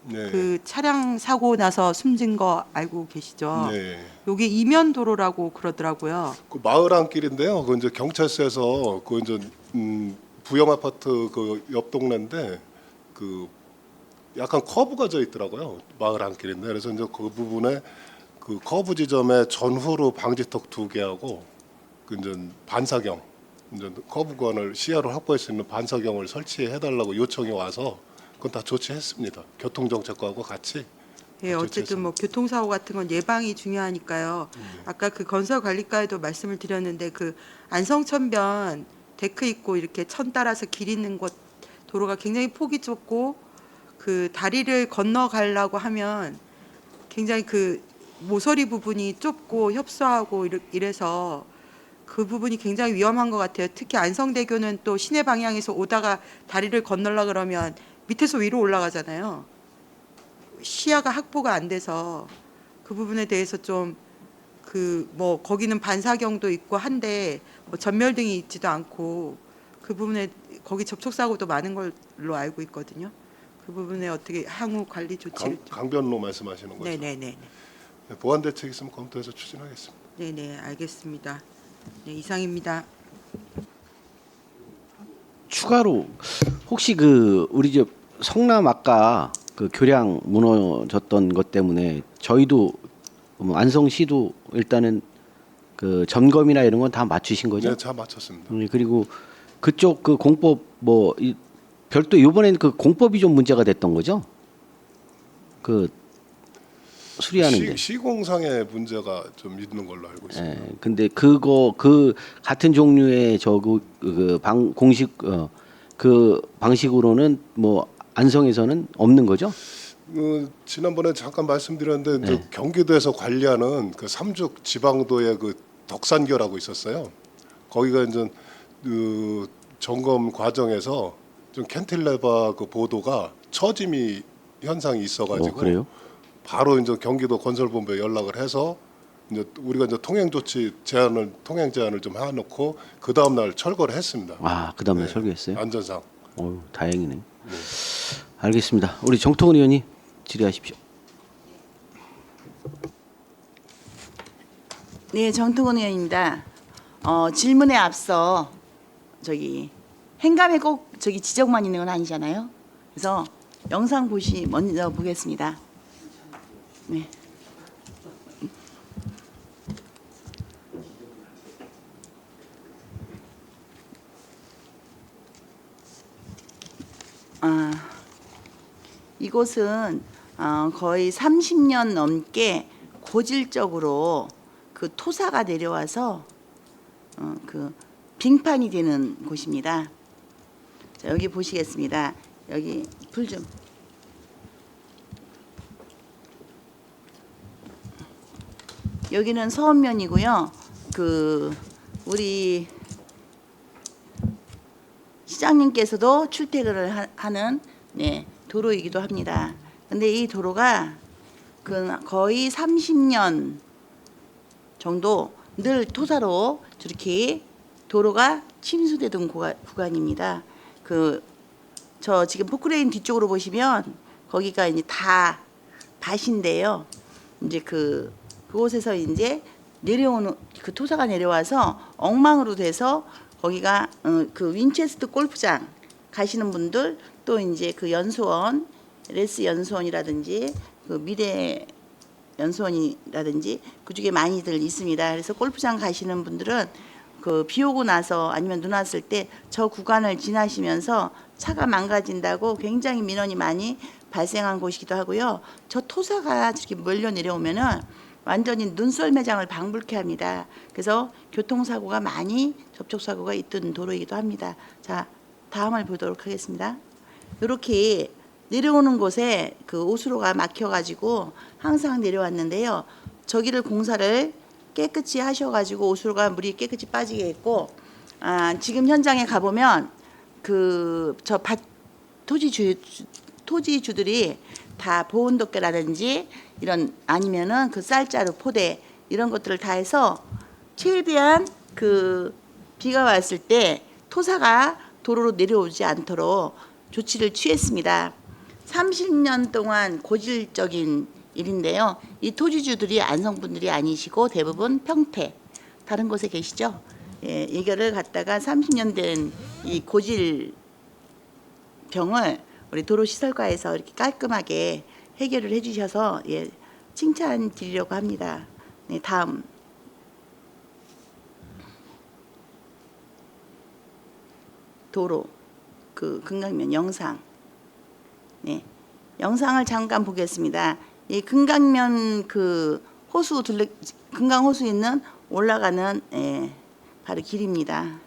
네. 그 차량 사고 나서 숨진 거 알고 계시죠? 네. 여기 이면 도로라고 그러더라고요. 그 마을 안길인데요. 그 이제 경찰서에서 그 이제 부영 아파트 그 옆 동네인데 그 약간 커브가 져 있더라고요. 마을 안길인데 그래서 이제 그 부분에 그 커브 지점에 전후로 방지턱 2개하고 그 이제 반사경 이제 커브권을 시야로 확보할 수 있는 반사경을 설치해 달라고 요청이 와서 그건 다 조치했습니다. 교통정책과하고 같이. 예, 어쨌든 뭐 교통사고 같은 건 예방이 중요하니까요. 아까 그 건설관리과에도 말씀을 드렸는데 그 안성천변 데크 있고 이렇게 천 따라서 길 있는 곳 도로가 굉장히 폭이 좁고 그 다리를 건너가려고 하면 굉장히 그 모서리 부분이 좁고 협소하고 이래서 그 부분이 굉장히 위험한 것 같아요. 특히 안성대교는 또 시내 방향에서 오다가 다리를 건너려 그러면 밑에서 위로 올라가잖아요. 시야가 확보가 안 돼서 그 부분에 대해서 좀 그 뭐 거기는 반사경도 있고 한데 뭐 전멸등이 있지도 않고 그 부분에 거기 접촉 사고도 많은 걸로 알고 있거든요. 그 부분에 어떻게 향후 관리 조치를 강변로 말씀하시는 거죠? 네네네. 네, 보완 대책 있으면 검토해서 추진하겠습니다. 네네 알겠습니다. 네 이상입니다. 추가로 혹시 그 우리 저 성남 아까 그 교량 무너졌던 것 때문에 저희도 안성시도 일단은 그 점검이나 이런 건 다 맞추신 거죠? 네, 잘 맞췄습니다. 그리고 그쪽 그 공법 뭐 별도 이번엔 그 공법이 좀 문제가 됐던 거죠? 그 수리하는데. 시공상의 문제가 좀 있는 걸로 알고 있습니다. 예. 근데 그거 그 같은 종류의 공식 그 방식으로는 뭐 안성에서는 없는 거죠? 지난번에 잠깐 말씀드렸는데 네. 이제 경기도에서 관리하는 그 삼죽 지방도의 그 덕산교라고 있었어요. 거기가 이제 그 점검 과정에서 좀 캔틸레버 그 보도가 처짐이 현상이 있어가지고 그래요? 바로 이제 경기도 건설본부에 연락을 해서 이제 우리가 이제 통행 제한을 좀 해놓고 그 다음 날 철거를 했습니다. 아, 그다음에 네. 설계했어요? 안전상. 다행이네. 알겠습니다. 우리 정통훈 의원님 질의하십시오. 네, 정통훈 의원입니다. 질문에 앞서 행감에 꼭 지적만 있는 건 아니잖아요. 그래서 영상 먼저 보겠습니다. 네. 이곳은 거의 30년 넘게 고질적으로 그 토사가 내려와서 그 빙판이 되는 곳입니다. 자, 여기 보시겠습니다. 여기 불 좀. 여기는 서원면이고요. 그 우리 시장님께서도 출퇴근을 하는 도로이기도 합니다. 근데 이 도로가 거의 30년 정도 늘 토사로 저렇게 도로가 침수되던 구간입니다. 저 지금 포크레인 뒤쪽으로 보시면 거기가 이제 다 밭인데요. 이제 그곳에서 이제 내려오는 그 토사가 내려와서 엉망으로 돼서 거기가 그 윈체스터 골프장 가시는 분들 또 이제 그 연수원 레스 연수원이라든지 그 미래 연수원이라든지 그쪽에 많이들 있습니다. 그래서 골프장 가시는 분들은 그 비 오고 나서 아니면 눈 왔을 때 저 구간을 지나시면서 차가 망가진다고 굉장히 민원이 많이 발생한 곳이기도 하고요. 저 토사가 저렇게 몰려 내려오면은 완전히 눈썰매장을 방불케 합니다. 그래서 교통사고가 많이 접촉사고가 있던 도로이기도 합니다. 자, 다음을 보도록 하겠습니다. 이렇게 내려오는 곳에 그 오수로가 막혀가지고 항상 내려왔는데요. 저기를 공사를 깨끗이 하셔가지고 오수로가 물이 깨끗이 빠지게 했고, 지금 현장에 가보면 그 저 토지주들이 다 보온덮개라든지 이런 아니면은 그 쌀자루 포대 이런 것들을 다 해서 최대한 그 비가 왔을 때 토사가 도로로 내려오지 않도록 조치를 취했습니다. 30년 동안 고질적인 일인데요. 이 토지주들이 안성분들이 아니시고 대부분 평택 다른 곳에 계시죠. 예, 이거를 갖다가 30년 된 이 고질 병을 우리 도로시설과에서 이렇게 깔끔하게 해결을 해주셔서 예, 칭찬 드리려고 합니다. 네, 다음. 도로 그 금강면 영상. 네, 영상을 잠깐 보겠습니다. 이 금강면 그 호수 금강 호수 있는 올라가는 바로 길입니다.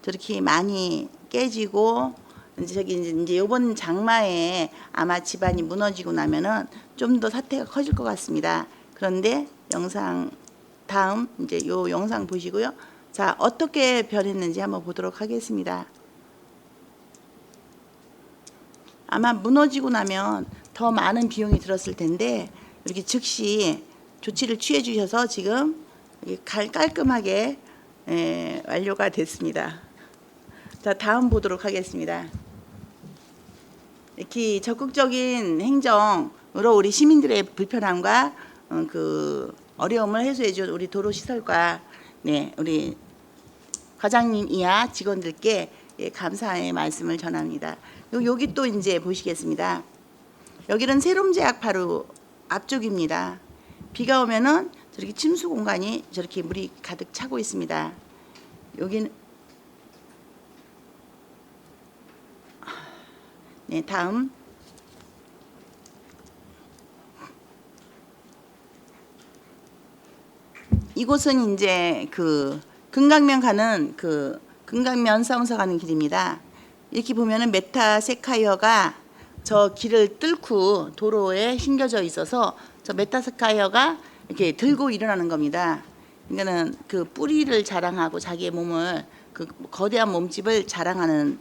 저렇게 많이 깨지고 이제 이번 장마에 아마 집안이 무너지고 나면은 좀 더 사태가 커질 것 같습니다. 그런데 영상 다음 이제 요 영상 보시고요. 자, 어떻게 변했는지 한번 보도록 하겠습니다. 아마 무너지고 나면 더 많은 비용이 들었을 텐데 이렇게 즉시 조치를 취해 주셔서 지금 깔끔하게 완료가 됐습니다. 자, 다음 보도록 하겠습니다. 이렇게 적극적인 행정으로 우리 시민들의 불편함과 그 어려움을 해소해 준 우리 도로시설과 네, 우리 과장님 이하 직원들께 감사의 말씀을 전합니다. 여기 또 이제 보시겠습니다. 여기는 세롬제약 바로 앞쪽입니다. 비가 오면은 저렇게 침수 공간이 저렇게 물이 가득 차고 있습니다. 여기는 네, 다음. 이곳은 이제 그 금강면 가는 그 금강면 사무소 가는 길입니다. 이렇게 보면은 메타세카이어가 저 길을 뚫고 도로에 심겨져 있어서 저 메타세카이어가 이렇게 들고 일어나는 겁니다. 그러니까는 그 뿌리를 자랑하고 자기의 몸을 그 거대한 몸집을 자랑하는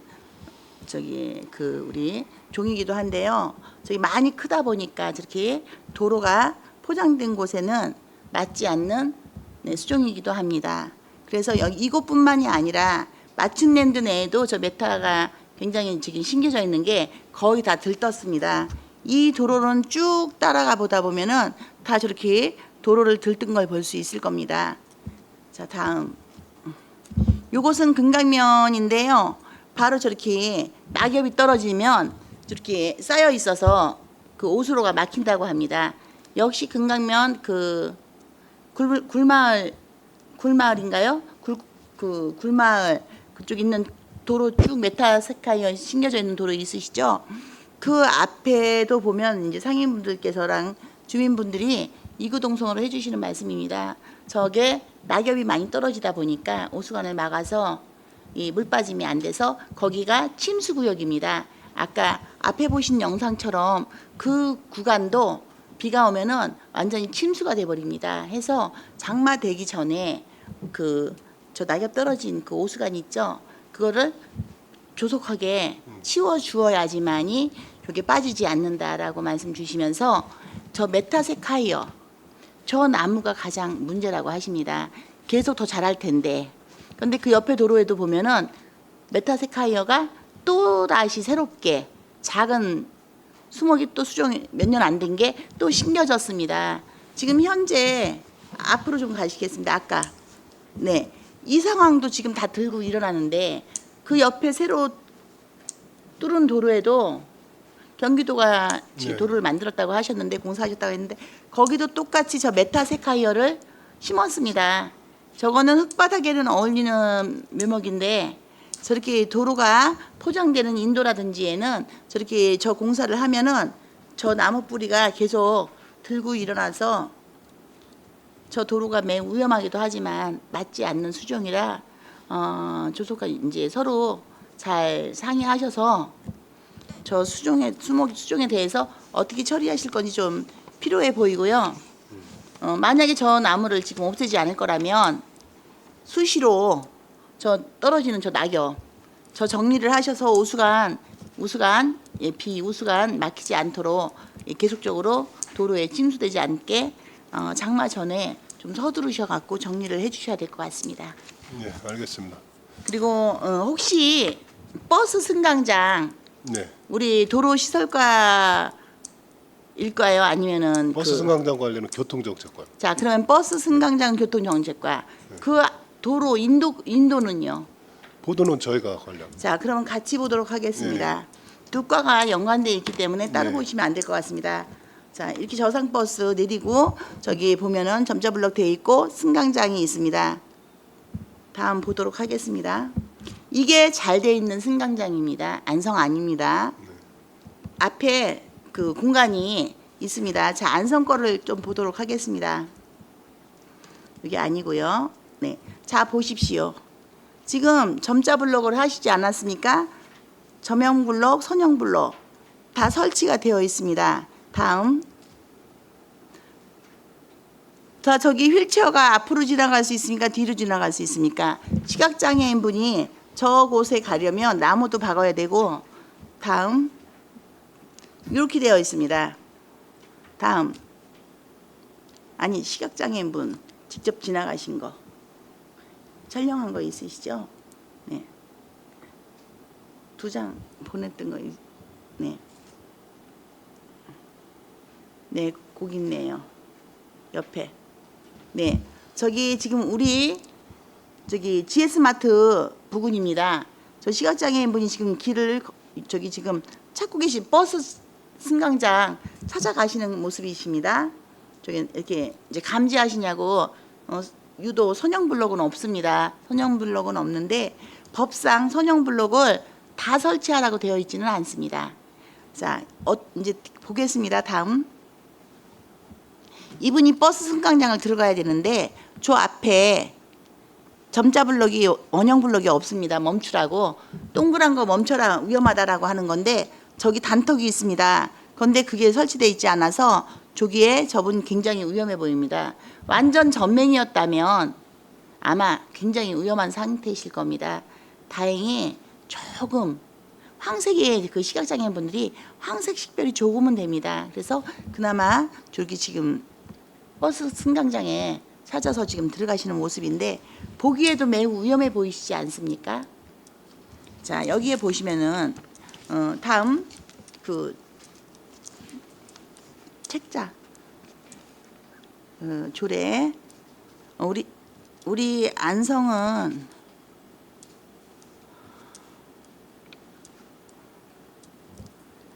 저기 그 우리 종이기도 한데요. 저기 많이 크다 보니까 저렇게 도로가 포장된 곳에는 맞지 않는 수종이기도 합니다. 그래서 이곳뿐만이 아니라 마춘랜드 내에도 저 메타가 굉장히 지금 심겨져 있는 게 거의 다 들떴습니다. 이 도로는 쭉 따라가 보다 보면은 다 저렇게 도로를 들뜬 걸 볼 수 있을 겁니다. 자, 다음. 요것은 금강면인데요. 바로 저렇게 낙엽이 떨어지면 저렇게 쌓여 있어서 그 오수로가 막힌다고 합니다. 역시 금강면 그 굴마을인가요? 그 굴마을 그쪽 있는 도로 쭉 메타세카이어 심겨져 있는 도로 있으시죠? 그 앞에도 보면 이제 상인분들께서랑 주민분들이 이구동성으로 해주시는 말씀입니다. 저게 낙엽이 많이 떨어지다 보니까 오수관을 막아서 이 물 빠짐이 안 돼서 거기가 침수구역입니다. 아까 앞에 보신 영상처럼 그 구간도 비가 오면은 완전히 침수가 돼버립니다. 해서 장마 되기 전에 그 저 낙엽 떨어진 그 오수관 있죠? 그거를 조속하게 치워 주어야지만이 그게 빠지지 않는다라고 말씀 주시면서 저 메타세카이어 저 나무가 가장 문제라고 하십니다. 계속 더 자랄 텐데. 그런데 그 옆에 도로에도 보면은 메타세카이어가 또 다시 새롭게 작은 수목이 또 수종이 몇 년 안 된 게 또 심겨졌습니다. 지금 현재 앞으로 좀 가시겠습니다. 아까 네, 이 상황도 지금 다 들고 일어나는데 그 옆에 새로 뚫은 도로에도 경기도가 지금 네. 도로를 만들었다고 하셨는데 공사하셨다고 했는데 거기도 똑같이 저 메타세카이어를 심었습니다. 저거는 흙바닥에는 어울리는 묘목인데 저렇게 도로가 포장되는 인도라든지에는 저렇게 저 공사를 하면은 저 나무 뿌리가 계속 들고 일어나서 저 도로가 매우 위험하기도 하지만 맞지 않는 수종이라 조속하 이제 서로 잘 상의하셔서 저 수종에 대해서 어떻게 처리하실 건지 좀 필요해 보이고요. 만약에 저 나무를 지금 없애지 않을 거라면 수시로 저 떨어지는 저 낙엽 저 정리를 하셔서 우수간 비우수간 막히지 않도록 계속적으로 도로에 침수되지 않게 장마 전에 좀 서두르셔 갖고 정리를 해주셔야 될 것 같습니다. 네, 알겠습니다. 그리고 혹시 버스 승강장 네, 우리 도로시설과 일까요? 아니면은 버스 승강장 관리는 교통정책관. 자 그러면 버스 승강장 교통정책과 그 도로 인도는요? 보도는 저희가 관련. 자 그러면 같이 보도록 하겠습니다. 두 과가 연관되어 있기 때문에 따로 네. 보시면 안 될 것 같습니다. 자 이렇게 저상버스 내리고 저기 보면은 점자블럭 되어 있고 승강장이 있습니다. 다음 보도록 하겠습니다. 이게 잘 되어 있는 승강장입니다. 안성 아닙니다. 앞에 그 공간이 있습니다. 자 안성 거를 좀 보도록 하겠습니다. 이게 아니고요. 네, 자 보십시오. 지금 점자 블록을 하시지 않았습니까? 저명 블록, 선형 블록 다 설치가 되어 있습니다. 다음. 자, 저기 휠체어가 앞으로 지나갈 수 있습니까? 뒤로 지나갈 수 있습니까? 시각장애인 분이 저곳에 가려면 나무도 박아야 되고, 다음. 이렇게 되어 있습니다. 다음. 아니, 시각장애인 분 직접 지나가신 거. 촬영한 거 있으시죠? 네. 2장 보냈던 거, 네. 네, 거기 있네요. 옆에. 네, 저기 지금 우리 저기 GS마트 부근입니다. 저 시각장애인 분이 지금 길을 저기 지금 찾고 계신 버스 승강장 찾아가시는 모습이십니다. 저기 이렇게 이제 감지하시냐고 유도 선형 블록은 없습니다. 선형 블록은 없는데 법상 선형 블록을 다 설치하라고 되어 있지는 않습니다. 자, 이제 보겠습니다. 다음. 이분이 버스 승강장을 들어가야 되는데 저 앞에 점자 블록이 원형 블록이 없습니다. 멈추라고 동그란 거 멈춰라 위험하다라고 하는 건데 저기 단턱이 있습니다. 그런데 그게 설치되어 있지 않아서 저기에 저분 굉장히 위험해 보입니다. 완전 전면이었다면 아마 굉장히 위험한 상태이실 겁니다. 다행히 조금 황색의 그 시각장애인 분들이 황색 식별이 조금은 됩니다. 그래서 그나마 저기 지금 버스 승강장에 찾아서 지금 들어가시는 모습인데 보기에도 매우 위험해 보이시지 않습니까? 자 여기에 보시면은 다음 그 책자 조례 우리 안성은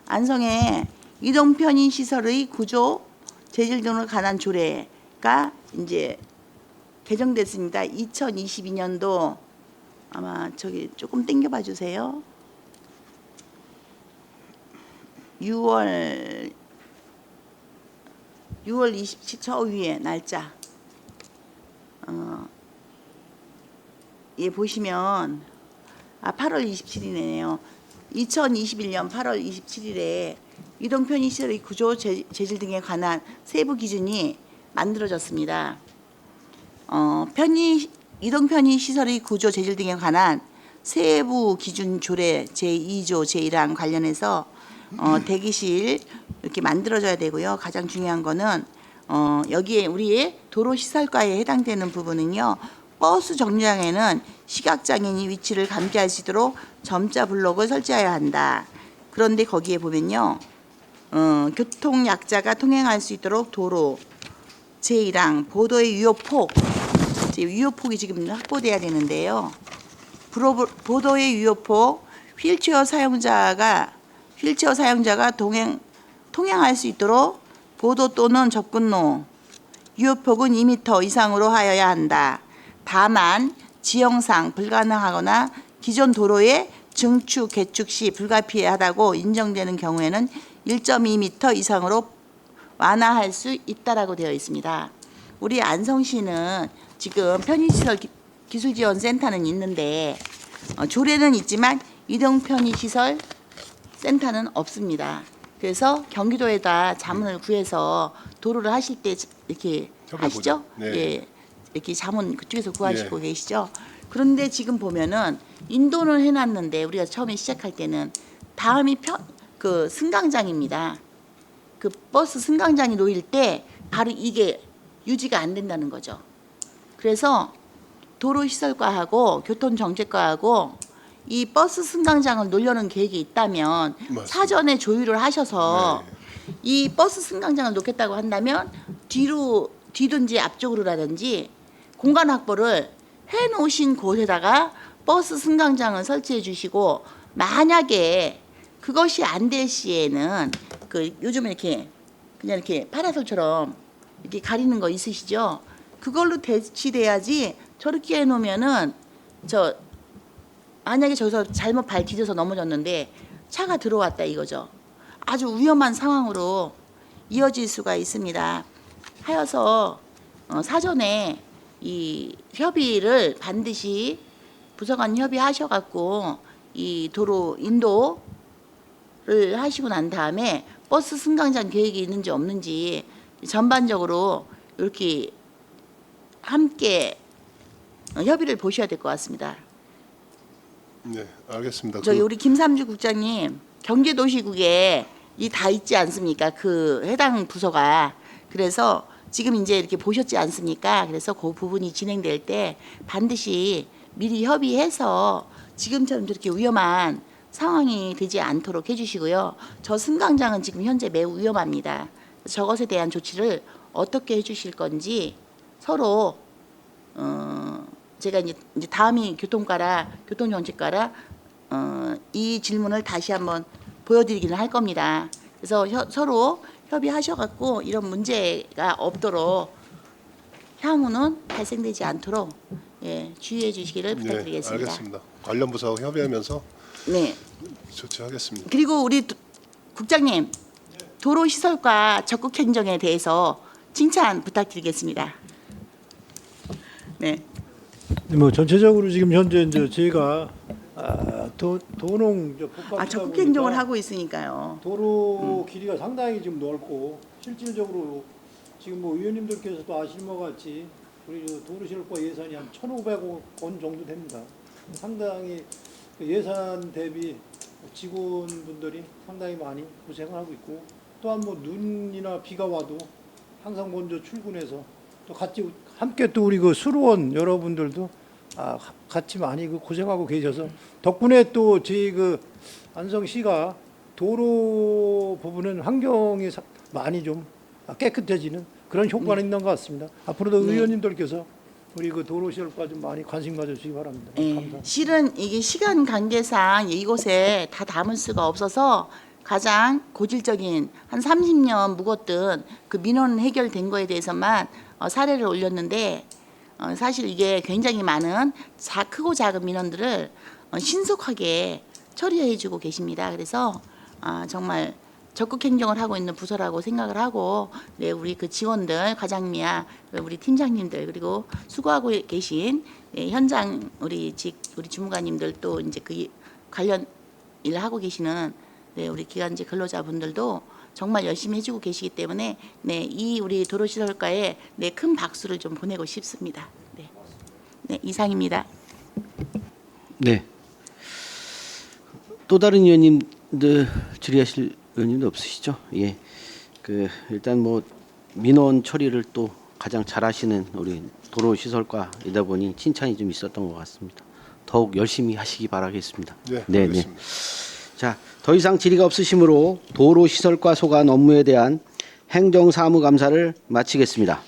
안성에 이동 편의 시설의 구조 재질 등을 관한 조례가 이제 개정됐습니다. 2022년도 아마 저기 조금 당겨봐 주세요. 6월 27일 저 위에 날짜 예 보시면 8월 27일이네요. 2021년 8월 27일에 이동 편의 시설의 구조 재질 등에 관한 세부 기준이 만들어졌습니다. 이동 편의 시설의 구조 재질 등에 관한 세부 기준 조례 제2조 제1항 관련해서 대기실 이렇게 만들어져야 되고요. 가장 중요한 거는 여기에 우리 도로시설과에 해당되는 부분은요. 버스 정류장에는 시각장애인이 위치를 감지할 수 있도록 점자 블록을 설치해야 한다. 그런데 거기에 보면요. 교통약자가 통행할 수 있도록 도로 제1항 보도의 유효폭이 지금 확보돼야 되는데요. 보도의 유효폭 휠체어 사용자가 통행할 수 있도록 보도 또는 접근로 유효폭은 2m 이상으로 하여야 한다. 다만 지형상 불가능하거나 기존 도로의 증축, 개축 시 불가피하다고 인정되는 경우에는 1.2m 이상으로 완화할 수 있다라고 되어 있습니다. 우리 안성시는 지금 편의시설 기술지원센터는 있는데 조례는 있지만 이동 편의시설 센터는 없습니다. 그래서 경기도에다 자문을 구해서 도로를 하실 때 이렇게 하시죠? 네. 예, 이렇게 자문 그쪽에서 구하시고 계시죠? 그런데 지금 보면은 인도는 해놨는데 우리가 처음에 시작할 때는 다음이 그 승강장입니다. 그 버스 승강장이 놓일 때 바로 이게 유지가 안 된다는 거죠. 그래서 도로시설과하고 교통정책과하고 이 버스 승강장을 놓으려는 계획이 있다면 맞습니다. 사전에 조율을 하셔서 이 버스 승강장을 놓겠다고 한다면 뒤든지 앞쪽으로라든지 공간 확보를 해놓으신 곳에다가 버스 승강장을 설치해 주시고, 만약에 그것이 안 될 시에는 그 요즘 이렇게 그냥 이렇게 파라솔처럼 이렇게 가리는 거 있으시죠? 그걸로 대치돼야지. 저렇게 해놓으면은 만약에 저기서 잘못 발 디뎌서 넘어졌는데 차가 들어왔다 이거죠. 아주 위험한 상황으로 이어질 수가 있습니다. 하여서 사전에 이 협의를 반드시 부서 간 협의하셔갖고 이 도로 인도를 하시고 난 다음에 버스 승강장 계획이 있는지 없는지 전반적으로 이렇게 함께 협의를 보셔야 될 것 같습니다. 네, 알겠습니다. 저희 우리 김삼주 국장님, 경제도시국에 이 다 있지 않습니까? 그 해당 부서가. 그래서 지금 이제 이렇게 보셨지 않습니까? 그래서 그 부분이 진행될 때 반드시 미리 협의해서 지금처럼 저렇게 위험한 상황이 되지 않도록 해주시고요. 저 승강장은 지금 현재 매우 위험합니다. 저것에 대한 조치를 어떻게 해주실 건지 서로 제가 이제 다음이 교통정책과라 이 질문을 다시 한번 보여드리기는 할 겁니다. 그래서 서로 협의하셔갖고 이런 문제가 없도록 향후는 발생되지 않도록 주의해 주시기를 부탁드리겠습니다. 네, 알겠습니다. 관련 부서하고 협의하면서 네. 조치하겠습니다. 그리고 우리 국장님, 도로시설과 적극행정에 대해서 칭찬 부탁드리겠습니다. 네. 뭐 전체적으로 지금 현재 이제 저희가 도농 복합 적극행정을 하고 있으니까요. 도로 길이가 상당히 지금 넓고 실질적으로 지금 뭐 의원님들께서도 아시는 것 같이 우리 도로시설과 예산이 한 1,500억 원 정도 됩니다. 상당히 예산 대비 직원분들이 상당히 많이 고생을 하고 있고, 또한 뭐 눈이나 비가 와도 항상 먼저 출근해서 또 같이 함께 또 우리 그 수로원 여러분들도 같이 많이 그 고생하고 계셔서 덕분에 또 저희 그 안성시가 도로 부분은 환경이 많이 좀 깨끗해지는 그런 효과는 있는 것 같습니다. 앞으로도 의원님들께서 우리 그 도로시설과 좀 많이 관심 가져주시기 바랍니다. 감사합니다. 실은 이게 시간 관계상 이곳에 다 담을 수가 없어서 가장 고질적인 한 30년 묵었던 그 민원 해결된 거에 대해서만 사례를 올렸는데, 사실 이게 굉장히 많은 크고 작은 민원들을 신속하게 처리해주고 계십니다. 그래서 정말 적극 행정을 하고 있는 부서라고 생각을 하고, 네, 우리 그 지원들, 과장미야, 우리 팀장님들, 그리고 수고하고 계신 현장 우리 주무관님들, 또 이제 그 관련 일을 하고 계시는 우리 기간제 근로자분들도 정말 열심히 해주고 계시기 때문에 이 우리 도로시설과에 큰 박수를 좀 보내고 싶습니다. 네, 이상입니다. 네. 또 다른 의원님들 질의하실 의원님도 없으시죠? 예. 일단 뭐 민원 처리를 또 가장 잘하시는 우리 도로시설과이다 보니 칭찬이 좀 있었던 것 같습니다. 더욱 열심히 하시기 바라겠습니다. 네, 알겠습니다. 자, 더 이상 질의가 없으시므로 도로시설과 소관 업무에 대한 행정사무감사를 마치겠습니다.